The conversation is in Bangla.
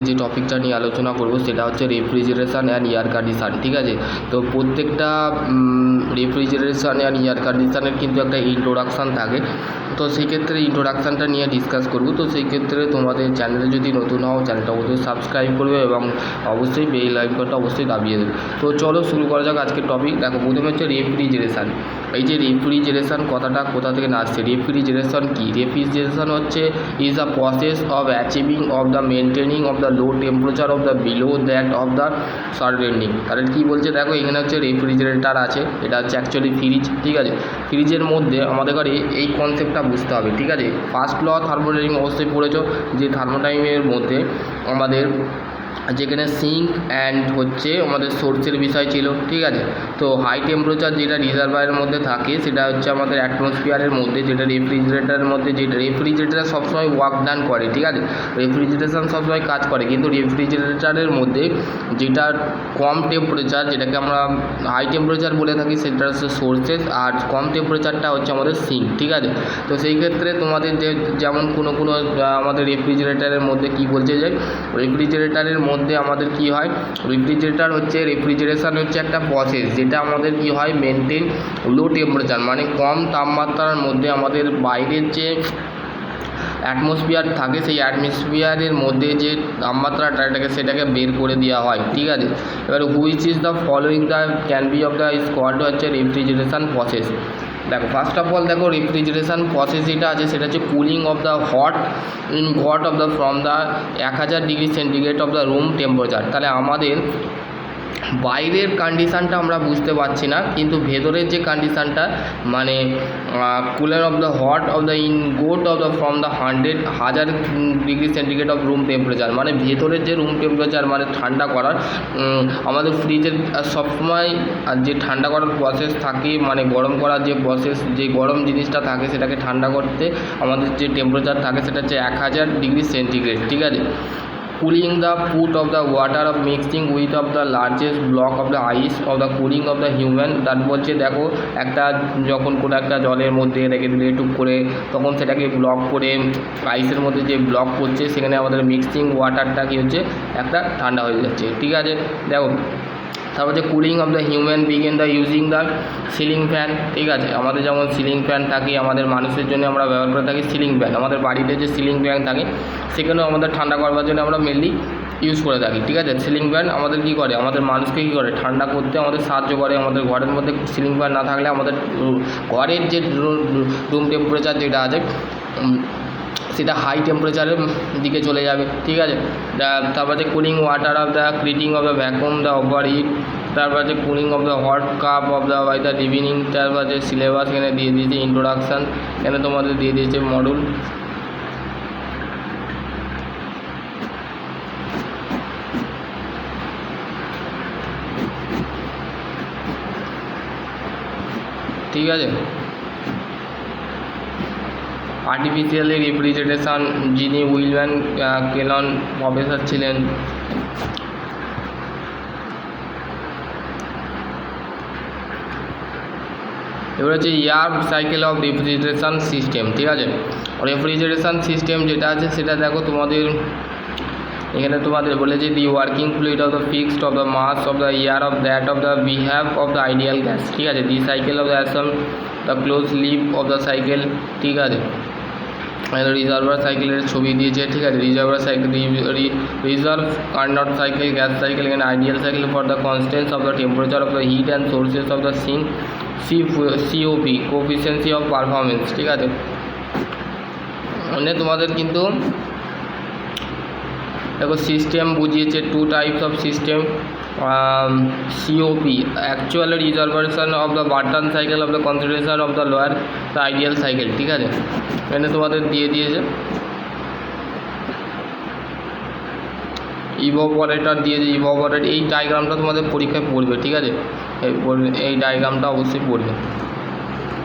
যে টপিকটা নিয়ে আলোচনা করব সেটা হচ্ছে রেফ্রিজারেশন অ্যান্ড এয়ার কন্ডিশন। ঠিক আছে, তো প্রত্যেকটা রেফ্রিজারেশন অ্যান্ড এয়ার কন্ডিশনের কিন্তু একটা ইন্ট্রোডাকশান থাকে, তো সেই ক্ষেত্রে ইন্ট্রোডাকশানটা নিয়ে ডিসকাস করব। তো সেই ক্ষেত্রে তোমাদের চ্যানেলে যদি নতুন হও চ্যানেলটা অবশ্যই সাবস্ক্রাইব করবে এবং অবশ্যই বেল আইকনটা অবশ্যই দাবিয়ে দেবে। তো চলো শুরু করা যাক আজকের টপিক। দেখো, প্রথমে হচ্ছে রেফ্রিজারেশন। এই যে রেফ্রিজারেশন কথাটা কোথা থেকে আসছে, রেফ্রিজারেশন কি? রেফ্রিজারেশন হচ্ছে is a process of achieving of the maintaining of the low temperature of the below that of the surrounding. তাহলে কী বলছে দেখো, এখানে হচ্ছে রেফ্রিজারেটার আছে, এটা হচ্ছে অ্যাকচুয়ালি ফ্রিজ। ঠিক আছে, ফ্রিজের মধ্যে আমাদের ঘরে এই কনসেপ্টটা বুঝতে হবে। ঠিক আছে, ফার্স্ট ল থার্মোডাইনামিক অবশ্যই পড়েছো, যে থার্মোডাইনামিকের মধ্যে আমাদের যেখানে সিঙ্ক অ্যান্ড হচ্ছে আমাদের সোর্সের বিষয় ছিল। ঠিক আছে, তো হাই টেম্পারেচার যেটা রিজার্ভারের মধ্যে থাকে সেটা হচ্ছে আমাদের অ্যাটমসফিয়ারের মধ্যে, যেটা রেফ্রিজারেটারের মধ্যে, যেটা রেফ্রিজারেটার সবসময় ওয়ার্ক ডান করে। ঠিক আছে, রেফ্রিজারেশন সবসময় কাজ করে, কিন্তু রেফ্রিজারেটারের মধ্যে যেটা কম টেম্পারেচার, যেটাকে আমরা হাই টেম্পারেচার বলে থাকি, সেটা হচ্ছে সোর্সেস, আর কম টেম্পারেচারটা হচ্ছে আমাদের সিঙ্ক। ঠিক আছে, তো সেই ক্ষেত্রে তোমাদের যেমন কোনো আমাদের রেফ্রিজারেটারের মধ্যে কি বলছে, যে রেফ্রিজারেটারের মধ্যে আমাদের কি হয়, রেফ্রিজারেশন হচ্ছে একটা প্রসেস যেটা আমাদের কি হয়, মেনটেন লো টেম্পারেচার, মানে কম তাপমাত্রার মধ্যে আমাদের বাইরের যে অ্যাটমসফিয়ার থাকে সেই অ্যাটমসফিয়ারের মধ্যে যে তাপমাত্রাটা সেটাকে বের করে দেওয়া হয়। ঠিক আছে, এবার which is the following the can be of the squad হচ্ছে রেফ্রিজারেশন প্রসেস। দেখো, ফার্স্ট অফ অল দেখো, রেফ্রিজারেশন প্রসেস যেটা আছে সেটা হচ্ছে cooling of the hot of the from the 1000 degree centigrade of the room temperature. তাহলে আমাদের বাইরের কন্ডিশানটা আমরা বুঝতে পারছি না, কিন্তু ভেতরের যে কন্ডিশানটা, মানে cooler of the hot of the ingot of the from the 1000 degree centigrade of room temperature, মানে ভেতরের যে রুম টেম্পারেচার, মানে ঠান্ডা করার আমাদের ফ্রিজের সবসময় যে ঠান্ডা করার প্রসেস থাকে, মানে গরম করার যে প্রসেস, যে গরম জিনিসটা থাকে সেটাকে ঠান্ডা করতে আমাদের যে টেম্পারেচার থাকে সেটা হচ্ছে 1000 ডিগ্রি সেন্টিগ্রেড। ঠিক আছে, cooling the put of the water of mixing with of the largest block of the ice of the cooling of the human, that বলছে দেখো, একটা যখন কোনো একটা জলের মধ্যে রেখে দিলে টুক করে, তখন সেটাকে ব্লক করে আইসের মধ্যে যে ব্লক করছে সেখানে আমাদের মিক্সিং ওয়াটারটা কী হচ্ছে, একটা ঠান্ডা হয়ে যাচ্ছে। ঠিক আছে, দেখো তারপর যে cooling of the human begin the using the ceiling fan. ঠিক আছে, আমাদের যেমন সিলিং ফ্যান থাকে, আমাদের মানুষের জন্য আমরা ব্যবহার করে থাকি সিলিং ফ্যান, আমাদের বাড়িতে যে সিলিং ফ্যান থাকে সেখানেও আমাদের ঠান্ডা করবার জন্য আমরা মেনলি ইউজ করে থাকি। ঠিক আছে, সিলিং ফ্যান আমাদের কী করে, আমাদের মানুষকে কী করে, ঠান্ডা করতে আমাদের সাহায্য করে। আমাদের ঘরের মধ্যে সিলিং ফ্যান না থাকলে আমাদের ঘরের যে রুম টেম্পারেচার যেটা আছে সেটা হাই টেম্পারেচারের দিকে চলে যাবে। ঠিক আছে, তারপর যে cooling water of the creating of the vacuum the over heat, তারপর যে cooling of the hot cup of the by the evening. তারপর যে সিলেবাস এখানে দিয়ে দিয়েছে ইন্ট্রোডাকশান, এখানে তোমাদের দিয়ে দিয়েছে মডুল। ঠিক আছে, আর্টিফিশিয়াল রেফ্রিজারেশন, যিনি উইলিয়াম কেলন প্রফেসর ছিলেন। এবার হচ্ছে air cycle of refrigeration system. ঠিক আছে, রেফ্রিজারেশন সিস্টেম যেটা আছে সেটা দেখো, তোমাদের এখানে তোমাদের বলেছে the working fluid of the fixed of the mass of the air of that of the behave of the ideal gas. ঠিক আছে, the cycle of the assume the close live of the cycle. ঠিক আছে, রিজার্ভার সাইকেলের ছবি দিয়েছে। ঠিক আছে, reservoir cycle, reserve Carnot cycle, gas cycle, এখানে ideal cycle for the constants of the temperature of the heat and sources of the sync, COP coefficiency of performance. ঠিক আছে, মানে তোমাদের কিন্তু দেখো সিস্টেম বুঝিয়েছে, two types of system, COP actual reservation of the button cycle of the consideration of the lower the ideal cycle. ঠিক আছে, এখানে তোমাদের দিয়ে দিয়েছে ইভাপোরেটর দিয়েছে, ইভাপোরেটর এই ডায়াগ্রামটা তোমাদের পরীক্ষায় পড়বে। ঠিক আছে, এই ডায়াগ্রামটা অবশ্যই পড়বে।